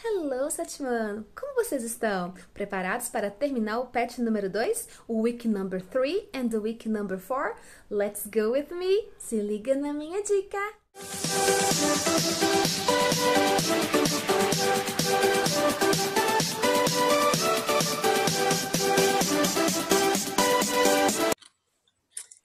Hello, sétimo ano! Como vocês estão? Preparados para terminar o patch número 2, o week number 3 and the week number 4? Let's go with me! Se liga na minha dica!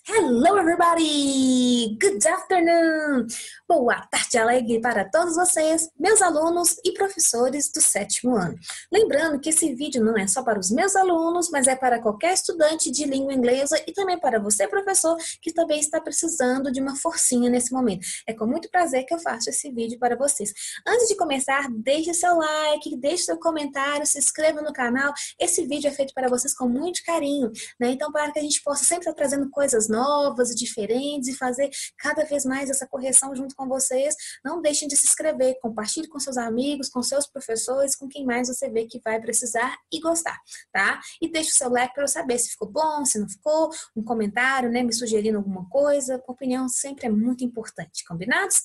Hello, everybody! Good afternoon! Boa tarde alegre para todos vocês, meus alunos e professores do sétimo ano. Lembrando que esse vídeo não é só para os meus alunos, mas é para qualquer estudante de língua inglesa e também para você, professor, que também está precisando de uma forcinha nesse momento. É com muito prazer que eu faço esse vídeo para vocês. Antes de começar, deixe seu like, deixe seu comentário, se inscreva no canal. Esse vídeo é feito para vocês com muito carinho, né? Então, para que a gente possa sempre estar trazendo coisas novas e diferentes e fazer cada vez mais essa correção junto com vocês, não deixem de se inscrever, compartilhe com seus amigos, com seus professores, com quem mais você vê que vai precisar e gostar, tá? E deixe o seu like para eu saber se ficou bom, se não ficou, um comentário, né, me sugerindo alguma coisa, opinião sempre é muito importante, combinados?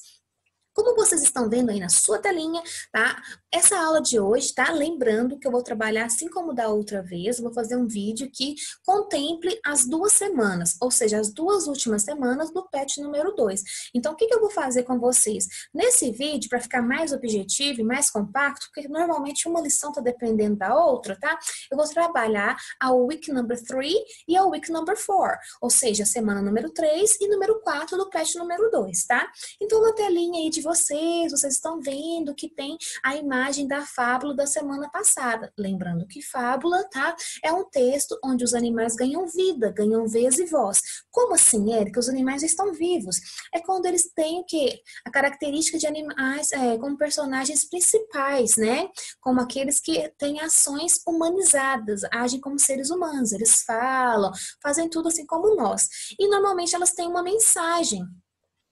Como vocês estão vendo aí na sua telinha, tá? Essa aula de hoje, tá? Lembrando que eu vou trabalhar assim como da outra vez, eu vou fazer um vídeo que contemple as 2 semanas, ou seja, as 2 últimas semanas do patch número 2. Então, o que eu vou fazer com vocês? Nesse vídeo, para ficar mais objetivo e mais compacto, porque normalmente uma lição tá dependendo da outra, tá? Eu vou trabalhar a week number 3 e a week number 4, ou seja, a semana número 3 e número 4 do patch número 2, tá? Então, na telinha aí de vocês estão vendo que tem a imagem da fábula da semana passada. Lembrando que fábula, tá? É um texto onde os animais ganham vida, ganham vez e voz. Como assim, Érica? Os animais estão vivos. É quando eles têm o quê? A característica de animais como personagens principais, né? Como aqueles que têm ações humanizadas, agem como seres humanos, eles falam, fazem tudo assim como nós. E normalmente elas têm uma mensagem.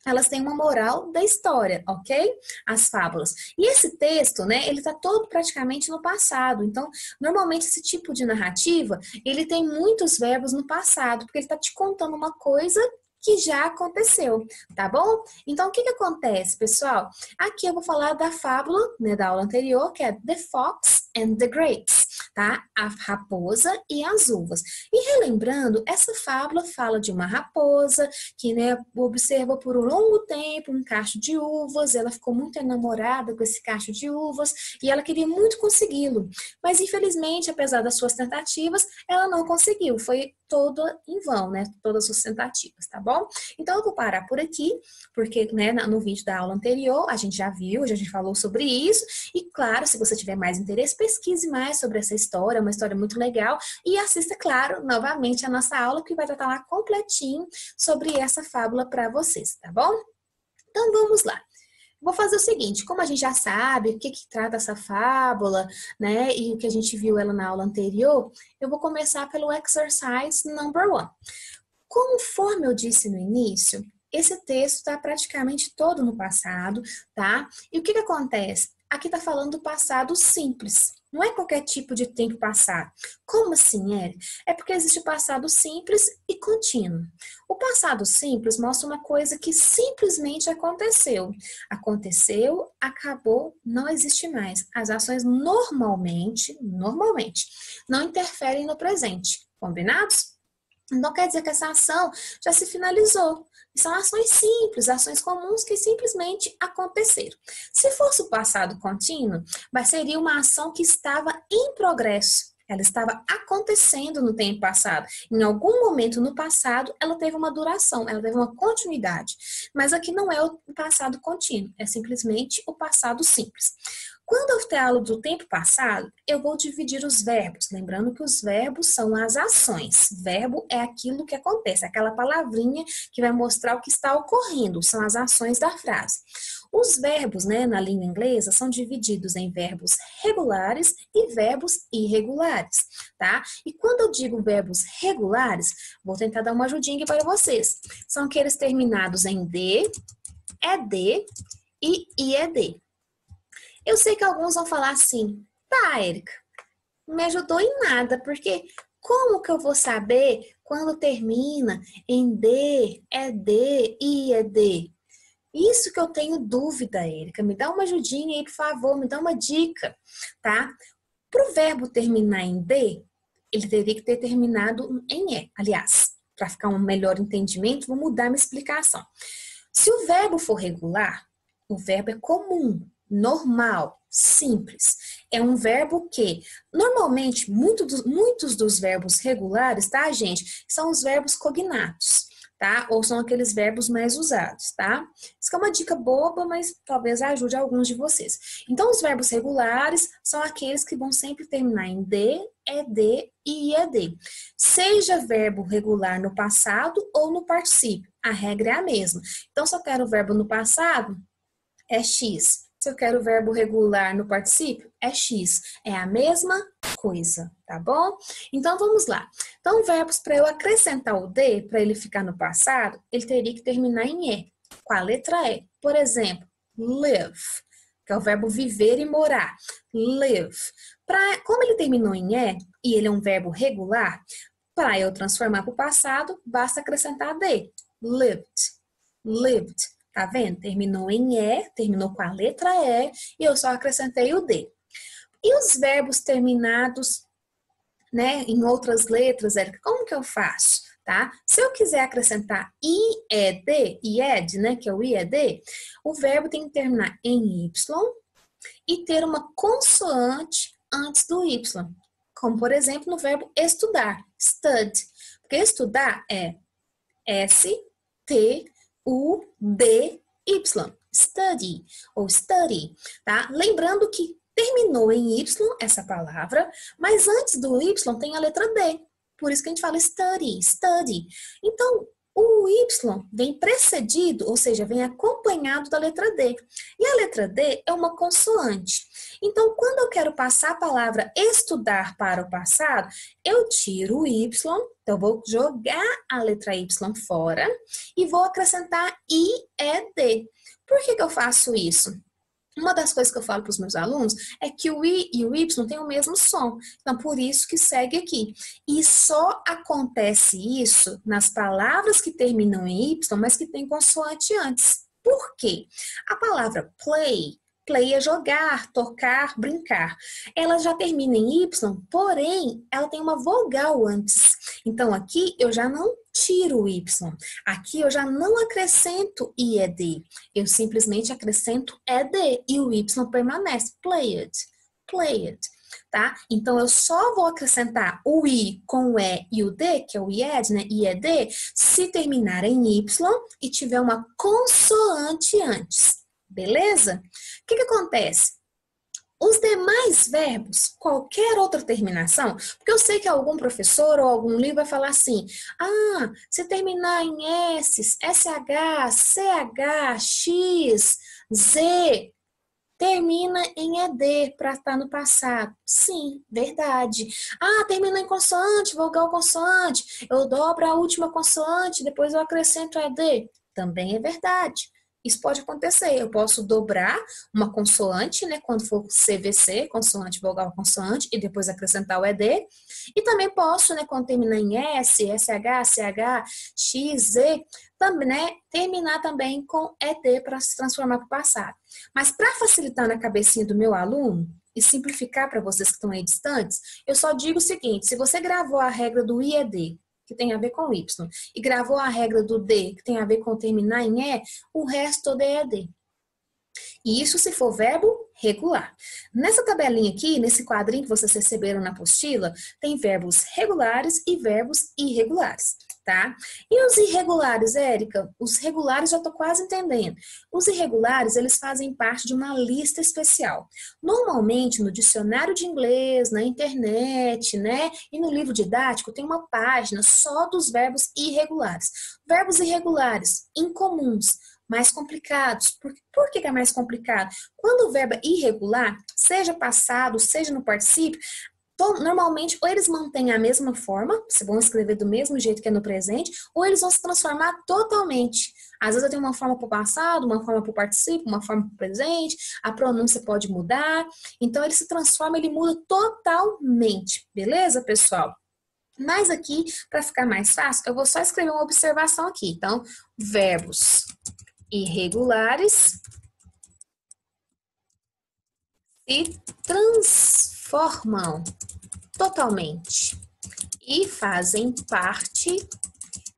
Elas têm uma moral da história, ok? As fábulas. E esse texto, né, ele tá todo praticamente no passado. Então, normalmente esse tipo de narrativa, ele tem muitos verbos no passado, porque ele tá te contando uma coisa que já aconteceu, tá bom? Então, o que acontece, pessoal? Aqui eu vou falar da fábula, né, da aula anterior, que é The Fox and the Grapes, tá? A raposa e as uvas. E relembrando, essa fábula fala de uma raposa que, né, observou por um longo tempo um cacho de uvas, ela ficou muito enamorada com esse cacho de uvas e ela queria muito consegui-lo. Mas, infelizmente, apesar das suas tentativas, ela não conseguiu. Foi toda em vão, né? Todas as suas tentativas, tá bom? Então, eu vou parar por aqui, porque, né, no vídeo da aula anterior, a gente já viu, já a gente falou sobre isso, e claro, se você tiver mais interesse, pesquise mais sobre essa história, é uma história muito legal, e assista, claro, novamente a nossa aula, que vai estar lá completinho sobre essa fábula para vocês, tá bom? Então, vamos lá. Vou fazer o seguinte, como a gente já sabe o que trata essa fábula, né, e o que a gente viu ela na aula anterior, eu vou começar pelo exercise number 1. Conforme eu disse no início, esse texto está praticamente todo no passado, tá? E o que acontece? Aqui está falando do passado simples. Não é qualquer tipo de tempo passado. Como assim, Eri? É porque existe o passado simples e contínuo. O passado simples mostra uma coisa que simplesmente aconteceu. Aconteceu, acabou, não existe mais. As ações normalmente, não interferem no presente. Combinados? Então, quer dizer que essa ação já se finalizou. São ações simples, ações comuns que simplesmente aconteceram. Se fosse o passado contínuo, seria uma ação que estava em progresso. Ela estava acontecendo no tempo passado. Em algum momento no passado, ela teve uma duração, ela teve uma continuidade. Mas aqui não é o passado contínuo, é simplesmente o passado simples. Quando eu falo do tempo passado, eu vou dividir os verbos. Lembrando que os verbos são as ações. Verbo é aquilo que acontece, aquela palavrinha que vai mostrar o que está ocorrendo. São as ações da frase. Os verbos, né, na língua inglesa, são divididos em verbos regulares e verbos irregulares, tá? E quando eu digo verbos regulares, vou tentar dar uma ajudinha aqui para vocês. São aqueles terminados em D, ED e IED. Eu sei que alguns vão falar assim, tá, Érica, não me ajudou em nada, porque como que eu vou saber quando termina em D, ED, IED? Isso que eu tenho dúvida, Érica. Me dá uma ajudinha aí, por favor, me dá uma dica, tá? Para o verbo terminar em D, ele teria que ter terminado em E. Aliás, para ficar um melhor entendimento, vou mudar minha explicação. Se o verbo for regular, o verbo é comum, normal, simples. É um verbo que, normalmente, muitos dos verbos regulares, tá, gente? São os verbos cognatos, tá? Ou são aqueles verbos mais usados, tá? Isso é uma dica boba, mas talvez ajude alguns de vocês. Então, os verbos regulares são aqueles que vão sempre terminar em D, ED e IED. Seja verbo regular no passado ou no particípio, a regra é a mesma. Então, se eu quero o verbo no passado, é X. Se eu quero o verbo regular no particípio, é X. É a mesma coisa, tá bom? Então, vamos lá. Então, verbos, para eu acrescentar o D, para ele ficar no passado, ele teria que terminar em E, com a letra E. Por exemplo, live, que é o verbo viver e morar. Live. Como ele terminou em E, e ele é um verbo regular, para eu transformar para o passado, basta acrescentar D. Lived. Lived. Tá vendo? Terminou em E, terminou com a letra E, e eu só acrescentei o D. E os verbos terminados, né, em outras letras, Érica, como que eu faço? Tá? Se eu quiser acrescentar IED, né, que é o IED, o verbo tem que terminar em Y e ter uma consoante antes do Y. Como, por exemplo, no verbo estudar, stud. Porque estudar é S-T-U-D-Y, study ou study, tá? Lembrando que terminou em Y essa palavra, mas antes do Y tem a letra D. Por isso que a gente fala study, study. Então, o Y vem precedido, ou seja, vem acompanhado da letra D. E a letra D é uma consoante. Então, quando eu quero passar a palavra estudar para o passado, eu tiro o Y, então eu vou jogar a letra Y fora e vou acrescentar IED. Por que eu faço isso? Uma das coisas que eu falo para os meus alunos é que o I e o Y têm o mesmo som. Então, por isso que segue aqui. E só acontece isso nas palavras que terminam em Y, mas que tem consoante antes. Por quê? A palavra play é jogar, tocar, brincar. Ela já termina em Y, porém, ela tem uma vogal antes. Então, aqui eu já não tiro o Y. Aqui eu já não acrescento IED. Eu simplesmente acrescento ED e o Y permanece. Played, tá? Então, eu só vou acrescentar o I com o E e o D, que é o IED, né? IED, se terminar em Y e tiver uma consoante antes. Beleza? O que acontece? Os demais verbos, qualquer outra terminação, porque eu sei que algum professor ou algum livro vai falar assim, se terminar em S, SH, CH, X, Z, termina em ED para estar no passado. Sim, verdade. Termina em consoante, vogal consoante, eu dobro a última consoante, depois eu acrescento ED. Também é verdade. Isso pode acontecer. Eu posso dobrar uma consoante, né, quando for CVC, consoante, vogal, consoante, e depois acrescentar o ED. E também posso, né, quando terminar em S, SH, CH, X, Z, também, né, terminar também com ED para se transformar para o passado. Mas para facilitar na cabecinha do meu aluno e simplificar para vocês que estão aí distantes, eu só digo o seguinte: se você gravou a regra do IED, que tem a ver com Y, e gravou a regra do D, que tem a ver com terminar em E, o resto todo é ED. E isso se for verbo regular. Nessa tabelinha aqui, nesse quadrinho que vocês receberam na apostila, tem verbos regulares e verbos irregulares, tá? E os irregulares, Érica? Os regulares já estou quase entendendo. Os irregulares, eles fazem parte de uma lista especial. Normalmente, no dicionário de inglês, na internet, né? E no livro didático, tem uma página só dos verbos irregulares. Verbos irregulares, incomuns, mais complicados. Por que é mais complicado? Quando o verbo é irregular, seja passado, seja no particípio, normalmente ou eles mantêm a mesma forma, se vão escrever do mesmo jeito que é no presente, ou eles vão se transformar totalmente. Às vezes eu tenho uma forma para o passado, uma forma para o particípio, uma forma para o presente, a pronúncia pode mudar, então ele se transforma, ele muda totalmente, beleza, pessoal? Mas aqui, para ficar mais fácil, eu vou só escrever uma observação aqui. Então, verbos irregulares se transformam totalmente e fazem parte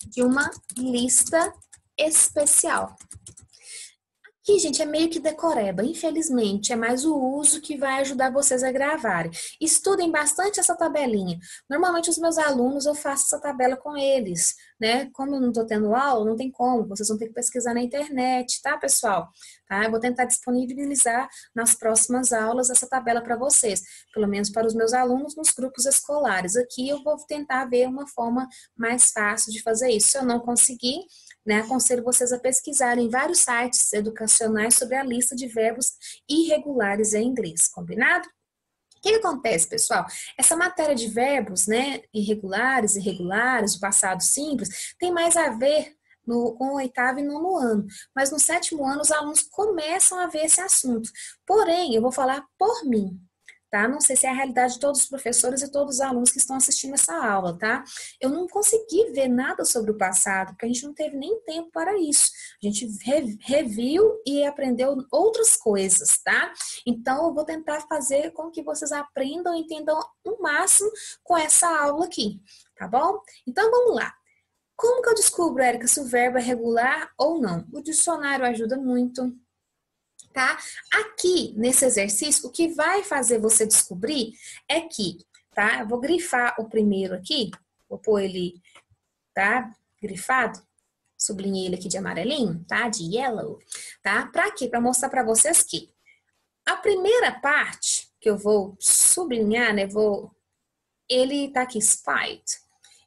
de uma lista especial. Aqui, gente, é meio que decoreba, infelizmente, é mais o uso que vai ajudar vocês a gravarem. Estudem bastante essa tabelinha. Normalmente, os meus alunos, eu faço essa tabela com eles, né? Como eu não tô tendo aula, não tem como, vocês vão ter que pesquisar na internet, tá, pessoal? Tá? Eu vou tentar disponibilizar nas próximas aulas essa tabela para vocês, pelo menos para os meus alunos nos grupos escolares. Aqui eu vou tentar ver uma forma mais fácil de fazer isso. Se eu não conseguir, né, aconselho vocês a pesquisarem vários sites educacionais sobre a lista de verbos irregulares em inglês, combinado? O que acontece, pessoal? Essa matéria de verbos, né, irregulares, irregulares, o passado simples, tem mais a ver com o oitavo e nono ano. Mas no sétimo ano, os alunos começam a ver esse assunto. Porém, eu vou falar por mim. Tá? Não sei se é a realidade de todos os professores e todos os alunos que estão assistindo essa aula, tá? Eu não consegui ver nada sobre o passado, porque a gente não teve nem tempo para isso. A gente reviu e aprendeu outras coisas, tá? Então, eu vou tentar fazer com que vocês aprendam e entendam o máximo com essa aula aqui, tá bom? Então, vamos lá. Como que eu descubro, Érica, se o verbo é regular ou não? O dicionário ajuda muito. Tá? Aqui, nesse exercício, o que vai fazer você descobrir é que, tá? Eu vou grifar o primeiro aqui, vou pôr ele, tá? Grifado, sublinhei ele aqui de amarelinho, tá? De yellow, tá? Pra quê? Pra mostrar pra vocês que a primeira parte que eu vou sublinhar, né? Ele tá aqui, spied.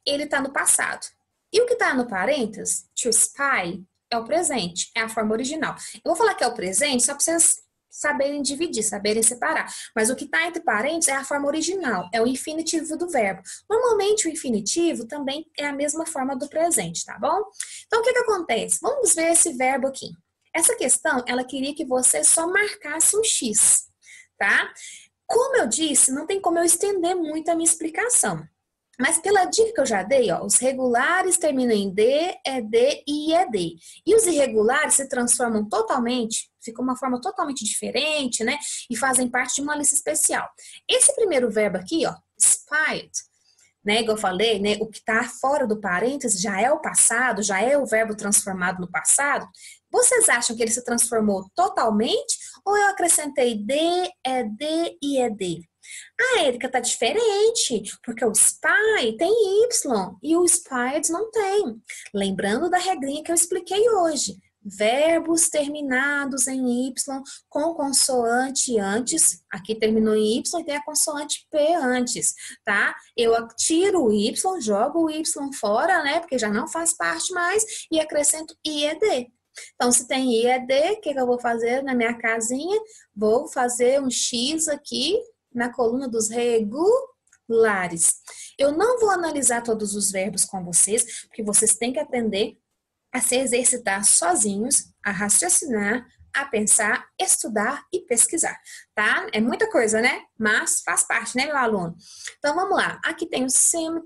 Ele tá no passado. E o que tá no parênteses, to spy, é o presente, é a forma original. Eu vou falar que é o presente só para vocês saberem dividir, saberem separar. Mas o que está entre parênteses é a forma original, é o infinitivo do verbo. Normalmente o infinitivo também é a mesma forma do presente, tá bom? Então o que acontece? Vamos ver esse verbo aqui. Essa questão, ela queria que você só marcasse um X, tá? Como eu disse, não tem como eu estender muito a minha explicação. Mas pela dica que eu já dei, ó, os regulares terminam em D, ED e IED. E os irregulares se transformam totalmente, ficam uma forma totalmente diferente, né? E fazem parte de uma lista especial. Esse primeiro verbo aqui, ó, spied, né? Igual eu falei, né? O que está fora do parênteses já é o passado, já é o verbo transformado no passado. Vocês acham que ele se transformou totalmente? Ou eu acrescentei D, ED e ED? Ah, Érica, tá diferente, porque o spy tem Y e o spied não tem. Lembrando da regrinha que eu expliquei hoje. Verbos terminados em Y com consoante antes, aqui terminou em Y e tem a consoante P antes, tá? Eu tiro o Y, jogo o Y fora, né, porque já não faz parte mais, e acrescento IED. Então, se tem IED, o que eu vou fazer na minha casinha? Vou fazer um X aqui, na coluna dos regulares. Eu não vou analisar todos os verbos com vocês, porque vocês têm que aprender a se exercitar sozinhos, a raciocinar, a pensar, estudar e pesquisar, tá? É muita coisa, né? Mas faz parte, né, meu aluno? Então, vamos lá. Aqui tem o seemed,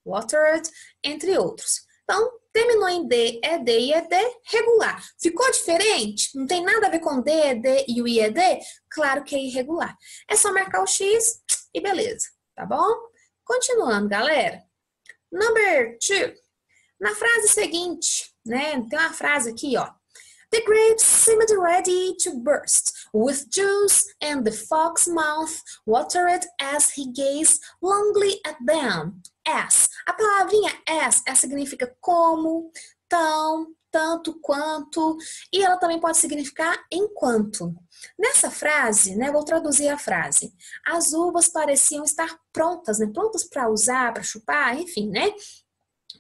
watered, entre outros. Então, terminou em D, ED e ED, regular. Ficou diferente? Não tem nada a ver com D, ED e o IED? Claro que é irregular. É só marcar o X e beleza, tá bom? Continuando, galera. Number 2. Na frase seguinte, né? Tem uma frase aqui, ó. The grapes seemed ready to burst with juice, and the fox's mouth watered as he gazed longingly at them. As. A palavrinha as significa como, tão, tanto, quanto, e ela também pode significar enquanto. Nessa frase, né, vou traduzir a frase. As uvas pareciam estar prontas, né, prontas para usar, para chupar, enfim, né?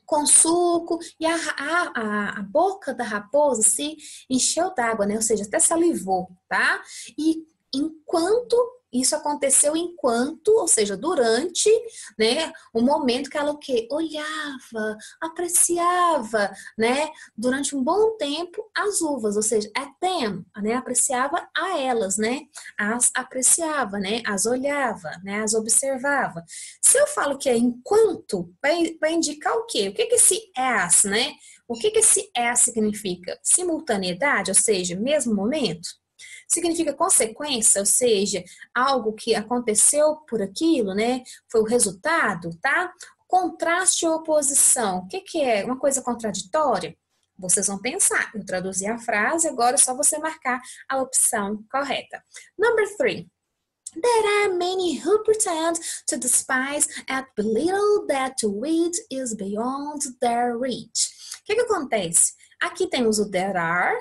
Com suco, e a boca da raposa se encheu d'água, né? Ou seja, até salivou, tá? E enquanto Isso aconteceu enquanto, ou seja, durante, né, o momento que ela o quê? Olhava, apreciava, né, durante um bom tempo as uvas, ou seja, at them, né, apreciava a elas, né, as apreciava, né, as olhava, né, as observava. Se eu falo que é enquanto, vai indicar o quê? O que que esse as, né? O que que esse as significa? Simultaneidade, ou seja, mesmo momento? Significa consequência, ou seja, algo que aconteceu por aquilo, né? Foi o resultado, tá? Contraste ou oposição, o que que é? Uma coisa contraditória? Vocês vão pensar, eu traduzi a frase, agora é só você marcar a opção correta. Number 3. There are many who pretend to despise and belittle that to wit is beyond their reach. O que que acontece? Aqui temos o there are,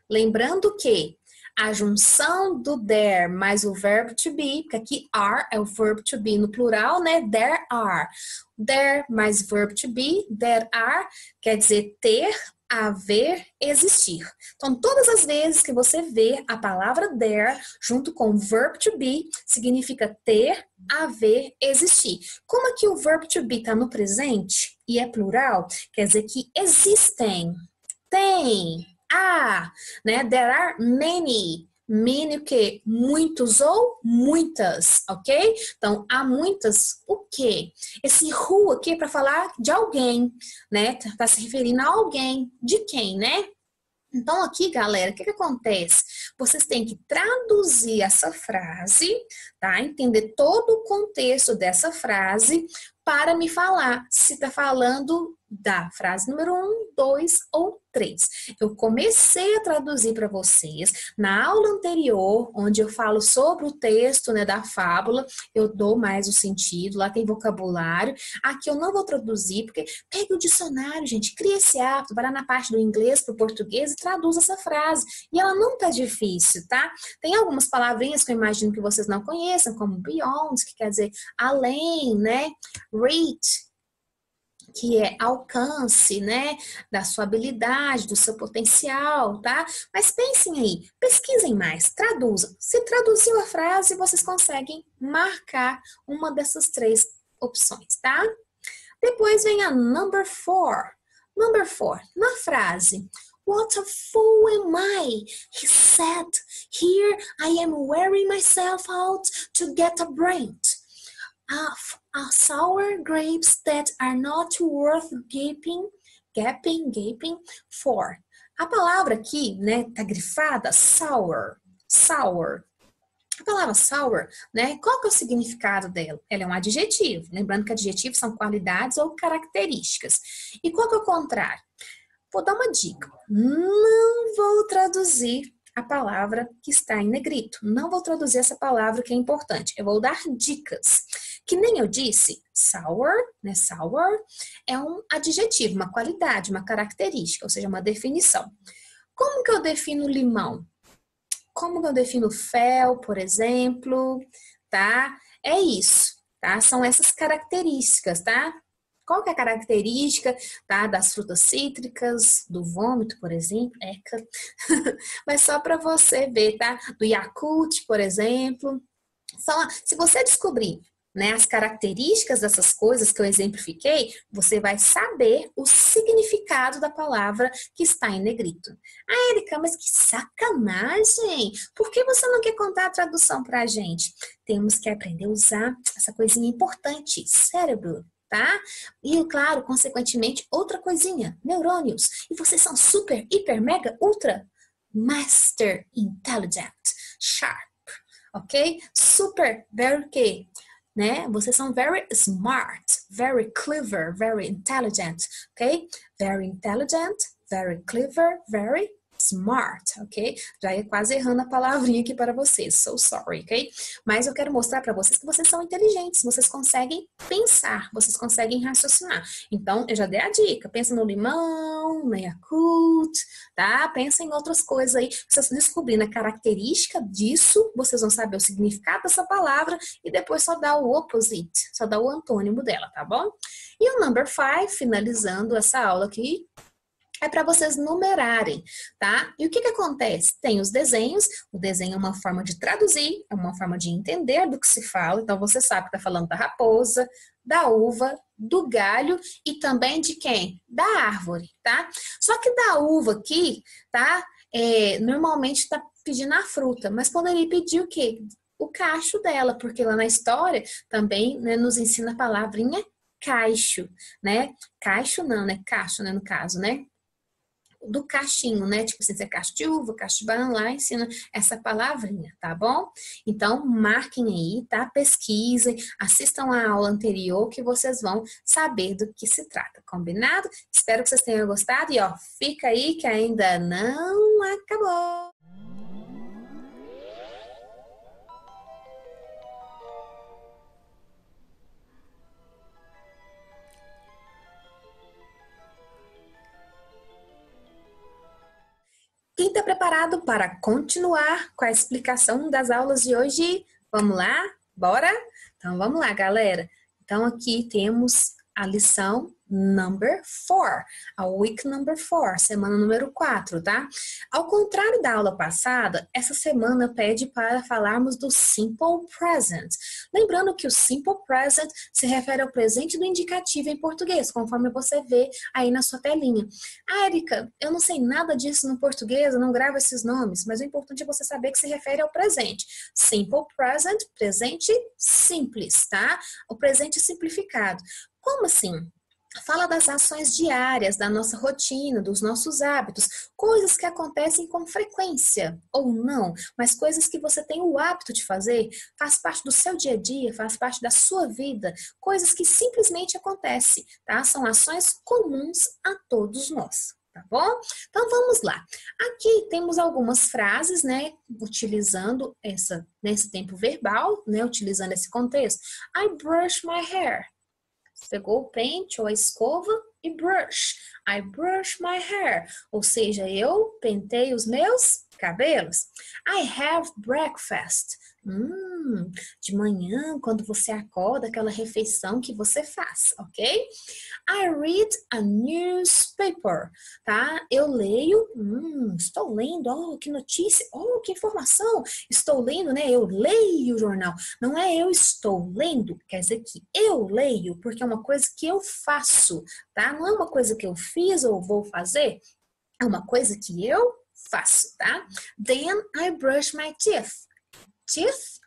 lembrando que a junção do there mais o verbo to be, porque aqui are é o verbo to be no plural, né? There are. There mais verbo to be, there are, quer dizer ter, haver, existir. Então, todas as vezes que você vê a palavra there junto com o verbo to be, significa ter, haver, existir. Como aqui o verbo to be está no presente e é plural, quer dizer que existem, tem, né? There are many. Many o quê? Muitos ou muitas, ok? Então, há muitas o quê? Esse who aqui é para falar de alguém, né? Tá se referindo a alguém. De quem, né? Então, aqui, galera, o que que acontece? Vocês têm que traduzir essa frase, tá? Entender todo o contexto dessa frase para me falar se tá falando da frase número 1, 2 ou 3. Eu comecei a traduzir para vocês na aula anterior, onde eu falo sobre o texto, né, da fábula, eu dou mais o sentido, lá tem vocabulário. Aqui eu não vou traduzir, porque pegue o dicionário, gente, cria esse hábito, vai lá na parte do inglês para o português e traduz essa frase. E ela não tá difícil, tá? Tem algumas palavrinhas que eu imagino que vocês não conheçam, como beyond, que quer dizer além, né? Reach, que é alcance, né, da sua habilidade, do seu potencial, tá? Mas pensem aí, pesquisem mais, traduzam. Se traduziu a frase, vocês conseguem marcar uma dessas 3 opções, tá? Depois vem a number 4. Number 4, na frase. What a fool am I? He said, here I am wearing myself out to get a brain. Sour grapes that are not worth gaping for. A palavra aqui, né, tá grifada sour. A palavra sour, né, qual que é o significado dela? Ela é um adjetivo. Lembrando que adjetivos são qualidades ou características. E qual que é o contrário? Vou dar uma dica. Não vou traduzir a palavra que está em negrito. Não vou traduzir essa palavra que é importante. Eu vou dar dicas. Que nem eu disse, sour, né? Sour é um adjetivo, uma qualidade, uma característica, ou seja, uma definição. Como que eu defino limão? Como que eu defino fel, por exemplo, tá? É isso, tá? São essas características, tá? Qual que é a característica, tá, das frutas cítricas, do vômito, por exemplo? Eca. Mas só para você ver, tá? Do Yakult, por exemplo. Se você descobrir, né, as características dessas coisas que eu exemplifiquei, você vai saber o significado da palavra que está em negrito. Ah, Erika, mas que sacanagem! Por que você não quer contar a tradução para a gente? Temos que aprender a usar essa coisinha importante, cérebro. Tá? E, claro, consequentemente, outra coisinha, neurônios. E vocês são super, hiper, mega, ultra, master, intelligent, sharp, ok? Super, very, que, né? Vocês são very smart, very clever, very intelligent, ok? Very intelligent, very clever, very smart, ok? Já ia quase errando a palavrinha aqui para vocês, so sorry, ok? Mas eu quero mostrar para vocês que vocês são inteligentes, vocês conseguem pensar, vocês conseguem raciocinar. Então, eu já dei a dica, pensa no limão, no Yakult, tá? Pensa em outras coisas aí, vocês descobrindo a característica disso, vocês vão saber o significado dessa palavra e depois só dá o opposite, só dá o antônimo dela, tá bom? E o number 5, finalizando essa aula aqui, é para vocês numerarem, tá? E o que que acontece? Tem os desenhos, o desenho é uma forma de traduzir, é uma forma de entender do que se fala, então você sabe que está falando da raposa, da uva, do galho e também de quem? Da árvore, tá? Só que da uva aqui, tá? Normalmente está pedindo a fruta, mas poderia pedir o quê? O cacho dela, porque lá na história também, né, nos ensina a palavrinha cacho, né? Cacho não, né? Cacho, né, no caso, né? Do cachinho, né? Tipo assim, se é cacho de uva, cacho de banana, lá ensina essa palavrinha, tá bom? Então, marquem aí, tá? Pesquisem, assistam a aula anterior que vocês vão saber do que se trata, combinado? Espero que vocês tenham gostado e, ó, fica aí que ainda não acabou. Quem está preparado para continuar com a explicação das aulas de hoje? Vamos lá? Bora? Então vamos lá, galera. Então aqui temos a lição number 4, a week number 4, semana número 4, tá? Ao contrário da aula passada, essa semana pede para falarmos do simple present. Lembrando que o simple present se refere ao presente do indicativo em português, conforme você vê aí na sua telinha. Ah, Erika, eu não sei nada disso no português, eu não gravo esses nomes, mas o importante é você saber que se refere ao presente. Simple present, presente simples, tá? O presente simplificado. Como assim? Fala das ações diárias, da nossa rotina, dos nossos hábitos, coisas que acontecem com frequência ou não, mas coisas que você tem o hábito de fazer, faz parte do seu dia a dia, faz parte da sua vida, coisas que simplesmente acontecem, tá? São ações comuns a todos nós. Tá bom? Então vamos lá. Aqui temos algumas frases, né, utilizando nesse tempo verbal, né, utilizando esse contexto. I brush my hair. Pegou o pente ou a escova e brush. I brush my hair. Ou seja, eu pentei os meus cabelos. I have breakfast. De manhã, quando você acorda, aquela refeição que você faz, ok? I read a newspaper, tá? Eu leio, estou lendo, oh, que notícia, oh, que informação, estou lendo, né? Eu leio o jornal. Não é eu estou lendo, quer dizer que eu leio, porque é uma coisa que eu faço, tá? Não é uma coisa que eu fiz ou vou fazer, é uma coisa que eu faço, tá? Then I brush my teeth. Teeth,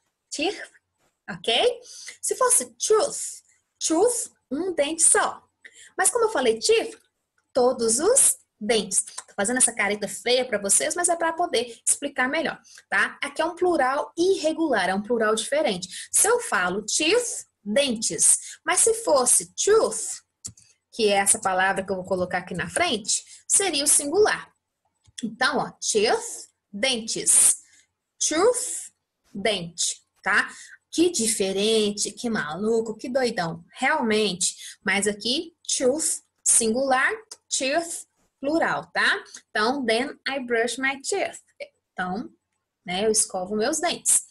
ok? Se fosse truth, um dente só. Mas como eu falei teeth, todos os dentes. Tô fazendo essa careta feia para vocês, mas é para poder explicar melhor, tá? Aqui é um plural irregular, é um plural diferente. Se eu falo teeth, dentes, mas se fosse truth, que é essa palavra que eu vou colocar aqui na frente, seria o singular. Então, ó, teeth, dentes. Truth, dente, tá? Que diferente, que maluco, que doidão. Realmente, mas aqui, truth, singular, teeth, plural, tá? Então, then I brush my teeth. Então, né, eu escovo meus dentes.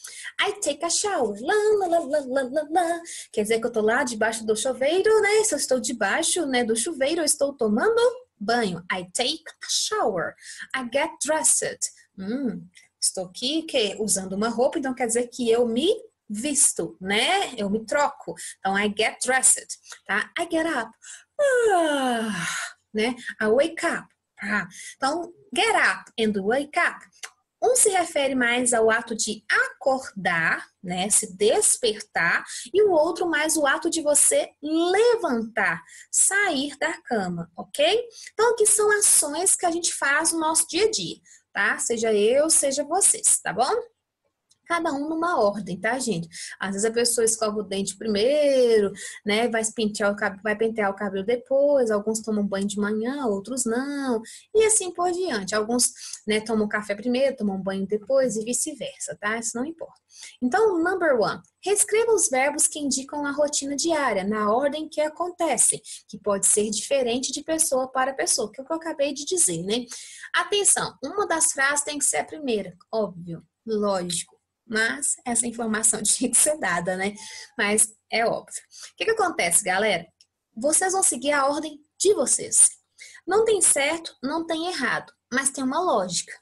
I take a shower. Lá, lá, lá, lá, lá, lá. Quer dizer que eu tô lá debaixo do chuveiro, né? Se eu estou debaixo, né, do chuveiro, eu estou tomando banho. I take a shower. I get dressed. Estou aqui usando uma roupa, então quer dizer que eu me visto, né? Eu me troco. Então, I get dressed, tá? I get up. Né? I wake up. Então, get up and wake up. Um se refere mais ao ato de acordar, né, se despertar, e o outro mais o ato de você levantar, sair da cama, ok? Então, aqui são ações que a gente faz no nosso dia a dia, tá? Seja eu, seja vocês, tá bom? Cada um numa ordem, tá, gente? Às vezes a pessoa escova o dente primeiro, né? Vai pentear o cabelo depois. Alguns tomam banho de manhã, outros não. E assim por diante. Alguns, né, tomam café primeiro, tomam banho depois e vice-versa, tá? Isso não importa. Então, number 1. Reescreva os verbos que indicam a rotina diária, na ordem que acontecem, que pode ser diferente de pessoa para pessoa, que é o que eu acabei de dizer, né? Atenção, uma das frases tem que ser a primeira, óbvio, lógico. Mas essa informação tinha que ser dada, né? Mas é óbvio. O que acontece, galera? Vocês vão seguir a ordem de vocês. Não tem certo, não tem errado, mas tem uma lógica,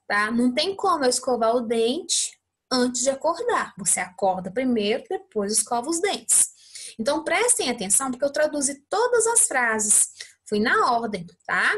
tá? Não tem como eu escovar o dente antes de acordar. Você acorda primeiro, depois escova os dentes. Então, prestem atenção, porque eu traduzi todas as frases. Fui na ordem, tá?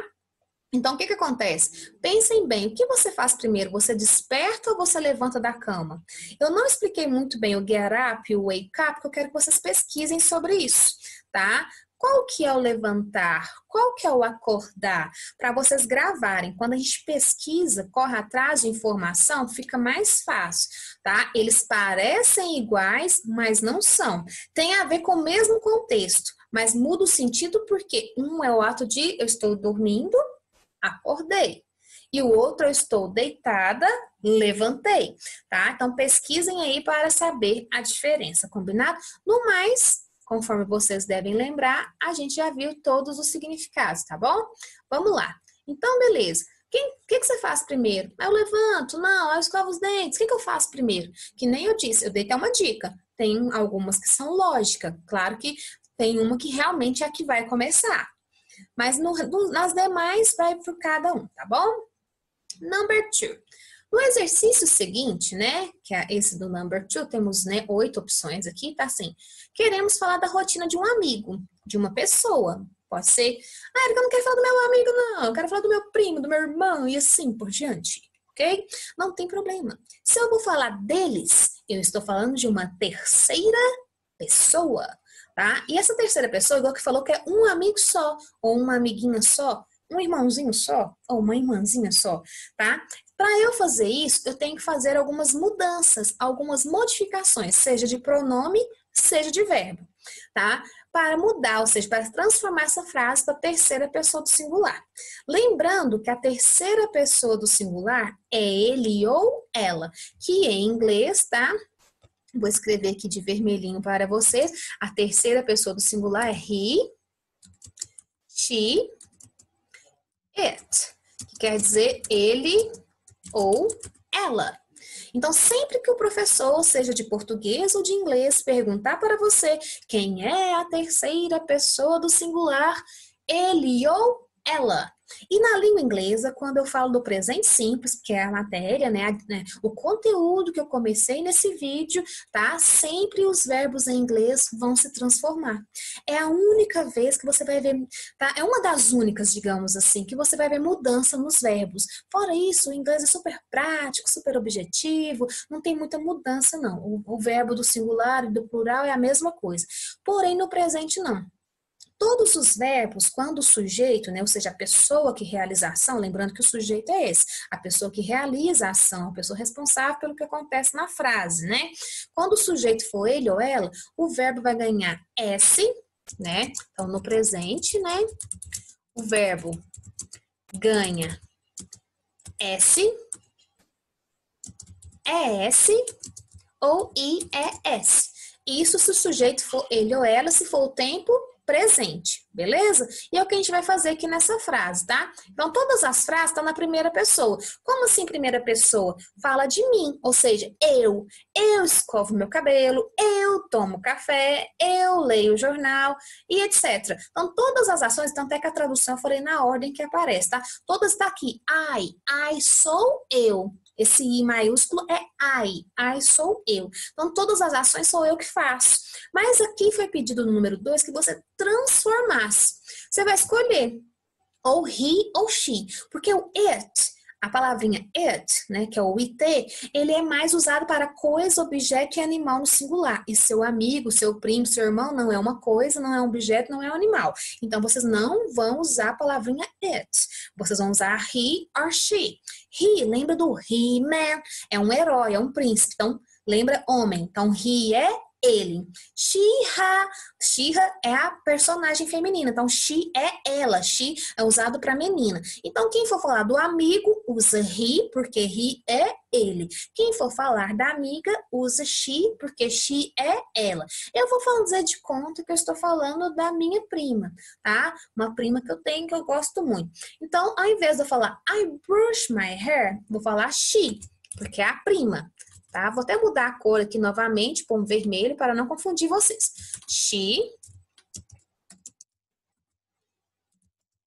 Então, o que que acontece? Pensem bem, o que você faz primeiro? Você desperta ou você levanta da cama? Eu não expliquei muito bem o get up e o wake up, porque eu quero que vocês pesquisem sobre isso, tá? Qual que é o levantar? Qual que é o acordar? Para vocês gravarem. Quando a gente pesquisa, corre atrás de informação, fica mais fácil, tá? Eles parecem iguais, mas não são. Tem a ver com o mesmo contexto, mas muda o sentido porque um é o ato de eu estou dormindo, acordei. E o outro, eu estou deitada, levantei, tá? Então, pesquisem aí para saber a diferença, combinado? No mais, conforme vocês devem lembrar, a gente já viu todos os significados, tá bom? Vamos lá. Então, beleza. O que você faz primeiro? Eu levanto, não, eu escovo os dentes. O que eu faço primeiro? Que nem eu disse, eu dei até uma dica. Tem algumas que são lógica. Claro que tem uma que realmente é a que vai começar. Mas nas demais vai por cada um, tá bom? Number 2. No exercício seguinte, né, que é esse do number 2, temos, né, 8 opções aqui, tá assim. Queremos falar da rotina de um amigo, de uma pessoa. Pode ser, Erika, eu não quero falar do meu amigo, não. Eu quero falar do meu primo, do meu irmão e assim por diante, ok? Não tem problema. Se eu vou falar deles, eu estou falando de uma terceira pessoa, tá? E essa terceira pessoa, igual que falou que é um amigo só, ou uma amiguinha só, um irmãozinho só, ou uma irmãzinha só, tá? Para eu fazer isso, eu tenho que fazer algumas mudanças, algumas modificações, seja de pronome, seja de verbo, tá? Para mudar, ou seja, para transformar essa frase para a terceira pessoa do singular. Lembrando que a terceira pessoa do singular é ele ou ela, que em inglês, tá? Vou escrever aqui de vermelhinho para vocês. A terceira pessoa do singular é he, she, it, que quer dizer ele ou ela. Então, sempre que o professor, seja de português ou de inglês, perguntar para você quem é a terceira pessoa do singular, ele ou ela. E na língua inglesa, quando eu falo do presente simples, que é a matéria, né, o conteúdo que eu comecei nesse vídeo, tá? Sempre os verbos em inglês vão se transformar. É a única vez que você vai ver, tá? É uma das únicas, digamos assim, que você vai ver mudança nos verbos. Fora isso, o inglês é super prático, super objetivo, não tem muita mudança, não. O verbo do singular e do plural é a mesma coisa. Porém, no presente, não. Todos os verbos, quando o sujeito, né, ou seja, a pessoa que realiza a ação, lembrando que o sujeito é esse, a pessoa que realiza a ação, a pessoa responsável pelo que acontece na frase, né? Quando o sujeito for ele ou ela, o verbo vai ganhar S, né? Então, no presente, né, o verbo ganha S, ES ou IES. Isso se o sujeito for ele ou ela, se for o tempo presente, beleza? E é o que a gente vai fazer aqui nessa frase, tá? Então, todas as frases estão na primeira pessoa. Como assim primeira pessoa? Fala de mim, ou seja, eu escovo meu cabelo, eu tomo café, eu leio o jornal e etc. Então, todas as ações, tanto é que a tradução eu falei na ordem que aparece, tá? Todas estão aqui. I sou eu. Esse I maiúsculo é I sou eu. Então, todas as ações sou eu que faço. Mas aqui foi pedido no número 2 que você transformasse. Você vai escolher ou he ou she, porque o it, a palavrinha it, né, que é o it, ele é mais usado para coisa, objeto e animal no singular. E seu amigo, seu primo, seu irmão não é uma coisa, não é um objeto, não é um animal. Então, vocês não vão usar a palavrinha it. Vocês vão usar he or she. He, lembra do He-Man? É um herói, é um príncipe. Então, lembra homem. Então, he é ele. She-ha é a personagem feminina. Então, she é ela. She é usado para menina. Então, quem for falar do amigo, usa he, porque he é ele. Quem for falar da amiga, usa she, porque she é ela. Eu vou fazer de conta que eu estou falando da minha prima, tá? Uma prima que eu tenho, que eu gosto muito. Então, ao invés de eu falar I brush my hair, vou falar she, porque é a prima. Tá? Vou até mudar a cor aqui novamente, pôr um vermelho, para não confundir vocês. She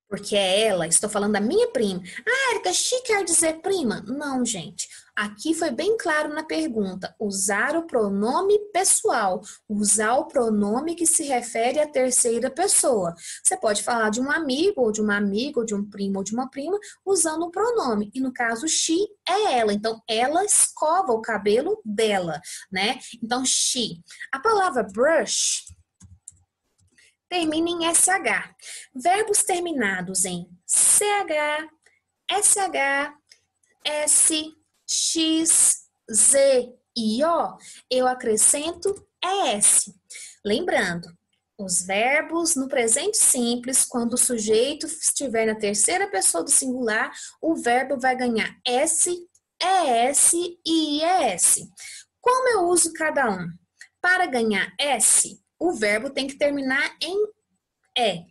Porque é ela, estou falando da minha prima. Ah, Érica, she quer dizer prima? Não, gente. Aqui foi bem claro na pergunta. Usar o pronome pessoal. Usar o pronome que se refere à terceira pessoa. Você pode falar de um amigo, ou de uma amiga, ou de um primo, ou de uma prima, usando um pronome. E no caso, she é ela. Então, ela escova o cabelo dela, né? Então, she. A palavra brush termina em SH. Verbos terminados em CH, SH, S, X, Z e O, eu acrescento ES. Lembrando, os verbos no presente simples, quando o sujeito estiver na terceira pessoa do singular, o verbo vai ganhar S, ES e IES. Como eu uso cada um? Para ganhar S, o verbo tem que terminar em E.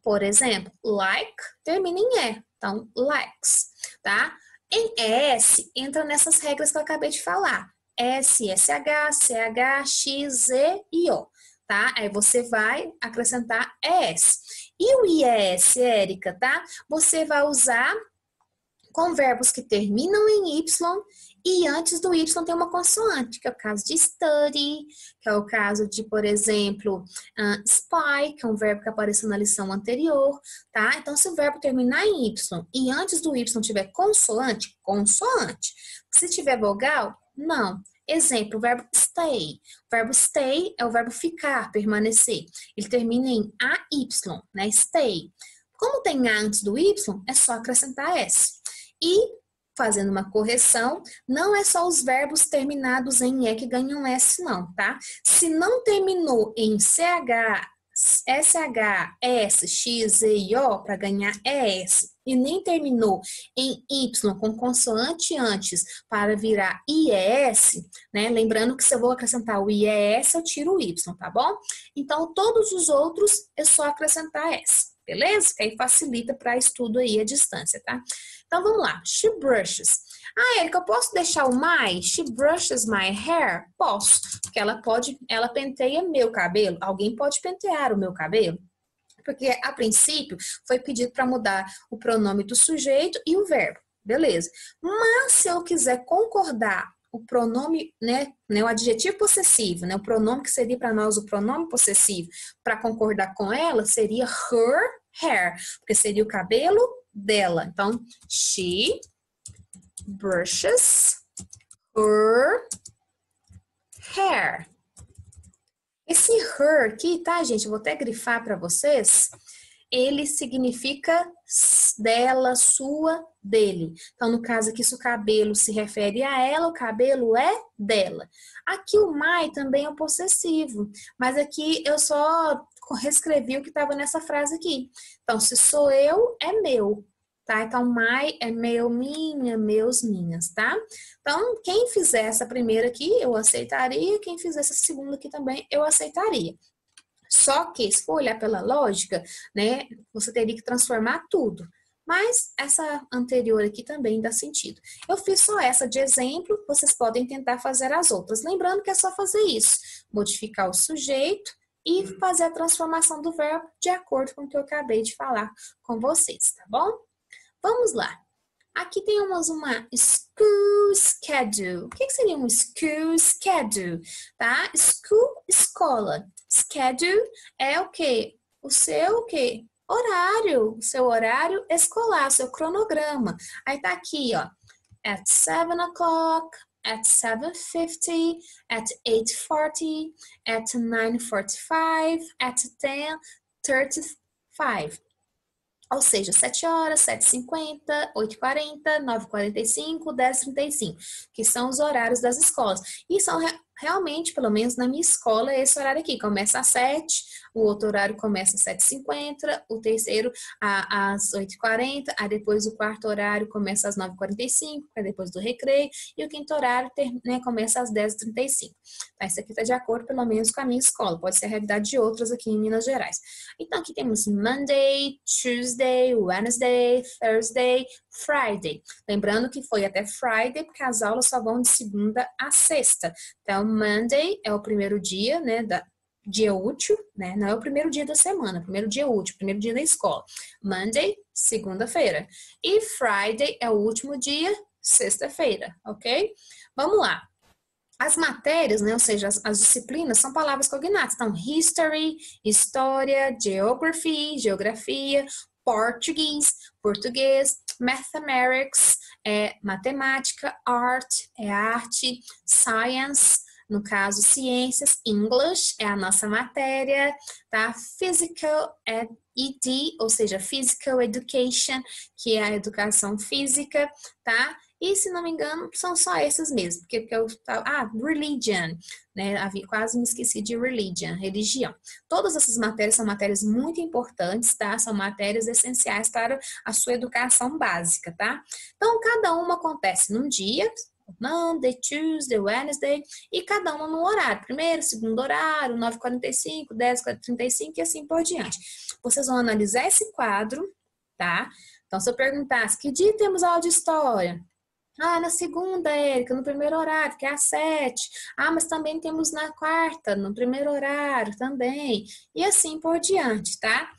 Por exemplo, like termina em E. Então, likes, tá? Em ES, entra nessas regras que eu acabei de falar. S, SH, CH, X, Z e O, tá? Aí você vai acrescentar ES. E o IES, Érica, tá? Você vai usar com verbos que terminam em Y e antes do Y tem uma consoante, que é o caso de study, que é o caso de, por exemplo, spy, que é um verbo que apareceu na lição anterior, tá? Então, se o verbo terminar em Y e antes do Y tiver consoante, consoante. Se tiver vogal, não. Exemplo, o verbo stay. O verbo stay é o verbo ficar, permanecer. Ele termina em AY, né? Stay. Como tem A antes do Y, é só acrescentar S. E, fazendo uma correção, não é só os verbos terminados em E que ganham S, não, tá? Se não terminou em CH, SH, S, X, Z e O para ganhar ES e nem terminou em Y com consoante antes para virar IES, né? Lembrando que se eu vou acrescentar o IES, eu tiro o Y, tá bom? Então, todos os outros é só acrescentar S, beleza? Que aí facilita para estudo aí à distância, tá? Então, vamos lá. She brushes. Ah, Érica, eu posso deixar o my? She brushes my hair? Posso, porque ela penteia meu cabelo. Alguém pode pentear o meu cabelo? Porque, a princípio, foi pedido para mudar o pronome do sujeito e o verbo. Beleza. Mas, se eu quiser concordar o pronome, né, o adjetivo possessivo, né, o pronome que seria para nós o pronome possessivo, para concordar com ela, seria her hair, porque seria o cabelo dela. Então, she brushes her hair. Esse her aqui, tá, gente? Eu vou até grifar para vocês. Ele significa dela, sua, dele. Então, no caso aqui, se o cabelo se refere a ela, o cabelo é dela. Aqui o my também é um possessivo, mas aqui eu só reescrevi o que estava nessa frase aqui. Então, se sou eu, é meu. Tá? Então, my é meu, minha, meus, minhas, tá? Então, quem fizer essa primeira aqui, eu aceitaria. Quem fizer essa segunda aqui também, eu aceitaria. Só que, se for olhar pela lógica, né, você teria que transformar tudo. Mas essa anterior aqui também dá sentido. Eu fiz só essa de exemplo, vocês podem tentar fazer as outras. Lembrando que é só fazer isso. Modificar o sujeito e fazer a transformação do verbo de acordo com o que eu acabei de falar com vocês, tá bom? Vamos lá. Aqui temos uma school schedule. O que seria um school schedule? Tá? School, escola. Schedule é o quê? O seu o quê? Horário. O seu horário escolar, seu cronograma. Aí tá aqui, ó. At 7 o'clock, at 7:50, at 8:40, at 9:45, at 10:35. Ou seja, 7 horas, 7h50, 8h40, 9h45, 10h35, que são os horários das escolas. E são realmente, pelo menos na minha escola, é esse horário aqui. Começa às 7, o outro horário começa às 7h50, o terceiro às 8h40, aí depois o quarto horário começa às 9h45, é depois do recreio, e o quinto horário começa às 10h35. Tá? Isso aqui está de acordo, pelo menos, com a minha escola. Pode ser a realidade de outras aqui em Minas Gerais. Então, aqui temos Monday, Tuesday, Wednesday, Thursday, Friday. Lembrando que foi até Friday, porque as aulas só vão de segunda a sexta. Então, Monday é o primeiro dia, né, dia útil, né? Não é o primeiro dia da semana, primeiro dia útil, primeiro dia da escola. Monday, segunda-feira. E Friday é o último dia, sexta-feira, ok? Vamos lá. As matérias, né, ou seja, as disciplinas são palavras cognatas. Então, history, história, geography, geografia, português, mathematics, matemática, art, arte, science, no caso, ciências, English é a nossa matéria, tá? Physical ED, ou seja, Physical Education, que é a educação física, tá? E, se não me engano, são só esses mesmo, porque religion, né? Quase me esqueci de religião. Todas essas matérias são matérias muito importantes, tá? São matérias essenciais para a sua educação básica, tá? Então, cada uma acontece num dia, Monday, Tuesday, Wednesday, e cada uma no horário. Primeiro, segundo horário, 9h45, 10h35 e assim por diante. Vocês vão analisar esse quadro, tá? Então, se eu perguntasse, que dia temos aula de história? Na segunda, Érica, no primeiro horário, que é às 7. Mas também temos na quarta, no primeiro horário também. E assim por diante, tá?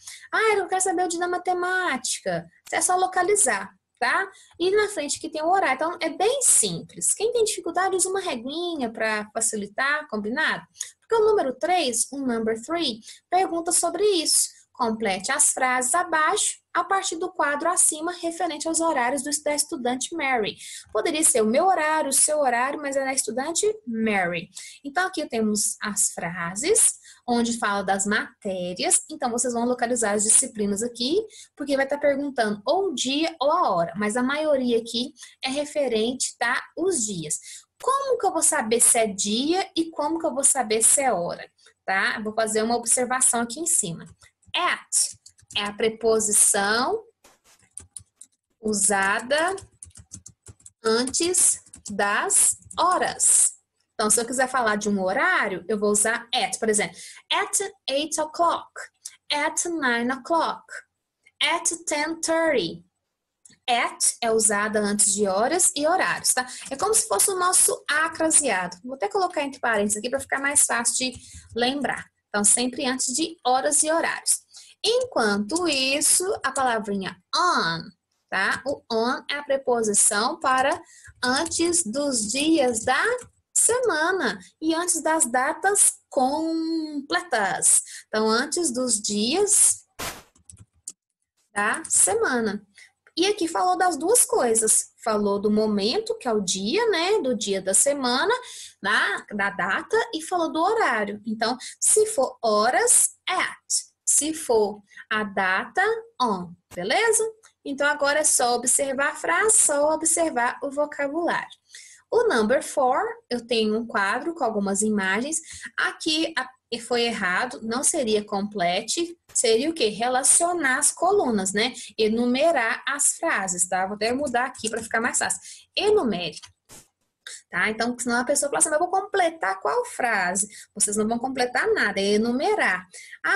Eu quero saber o dia da matemática. É só localizar, tá? E na frente aqui tem o horário. Então, é bem simples. Quem tem dificuldade, usa uma reguinha para facilitar, combinado? Porque o número 3, o number 3, pergunta sobre isso. Complete as frases abaixo, a partir do quadro acima, referente aos horários da estudante Mary. Poderia ser o meu horário, o seu horário, mas é da estudante Mary. Então, aqui temos as frases, onde fala das matérias. Então, vocês vão localizar as disciplinas aqui, porque vai estar perguntando ou o dia ou a hora, mas a maioria aqui é referente, tá? Os dias. Como que eu vou saber se é dia e como que eu vou saber se é hora, tá? Eu vou fazer uma observação aqui em cima. At é a preposição usada antes das horas. Então, se eu quiser falar de um horário, eu vou usar at. Por exemplo, at 8 o'clock, at 9 o'clock, at 10:30. At é usada antes de horas e horários, tá? É como se fosse o nosso acraseado. Vou até colocar entre parênteses aqui para ficar mais fácil de lembrar. Então, sempre antes de horas e horários. Enquanto isso, a palavrinha on, tá? O on é a preposição para antes dos dias da semana e antes das datas completas. Então, antes dos dias da semana. E aqui falou das duas coisas. Falou do momento, que é o dia, né? Do dia da semana, da data, e falou do horário. Então, se for horas, at. Se for a data, on. Beleza? Então, agora é só observar a frase, só observar o vocabulário. O number 4, eu tenho um quadro com algumas imagens. Aqui foi errado, não seria complete, seria o quê? Relacionar as colunas, né? Enumerar as frases, tá? Vou até mudar aqui para ficar mais fácil. Enumere. Tá? Então, senão a pessoa fala assim, mas eu vou completar qual frase? Vocês não vão completar nada, é enumerar.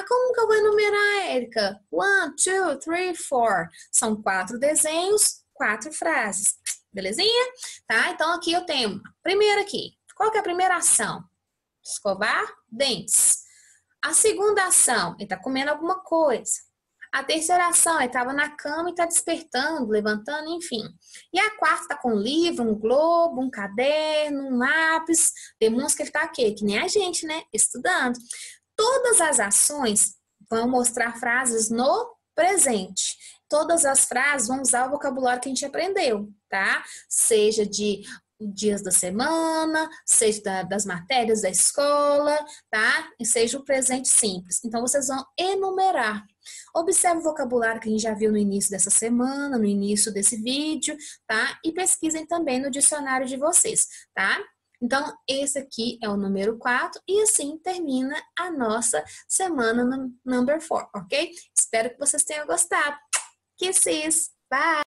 Como que eu vou enumerar, Érica? 1, 2, 3, 4. São 4 desenhos, 4 frases. Belezinha? Tá? Então, aqui eu tenho, primeiro aqui, qual que é a primeira ação? Escovar dentes. A segunda ação, ele tá comendo alguma coisa. A terceira ação, ele estava na cama e está despertando, levantando, enfim. E a quarta está com um livro, um globo, um caderno, um lápis. Demonstra que ele está aqui, que nem a gente, né? Estudando. Todas as ações vão mostrar frases no presente. Todas as frases vão usar o vocabulário que a gente aprendeu, tá? Seja de dias da semana, seja das matérias da escola, tá? E seja o presente simples. Então, vocês vão enumerar. Observe o vocabulário que a gente já viu no início dessa semana, no início desse vídeo, tá? E pesquisem também no dicionário de vocês, tá? Então, esse aqui é o número 4 e assim termina a nossa semana no number 4, ok? Espero que vocês tenham gostado. Kisses! Bye!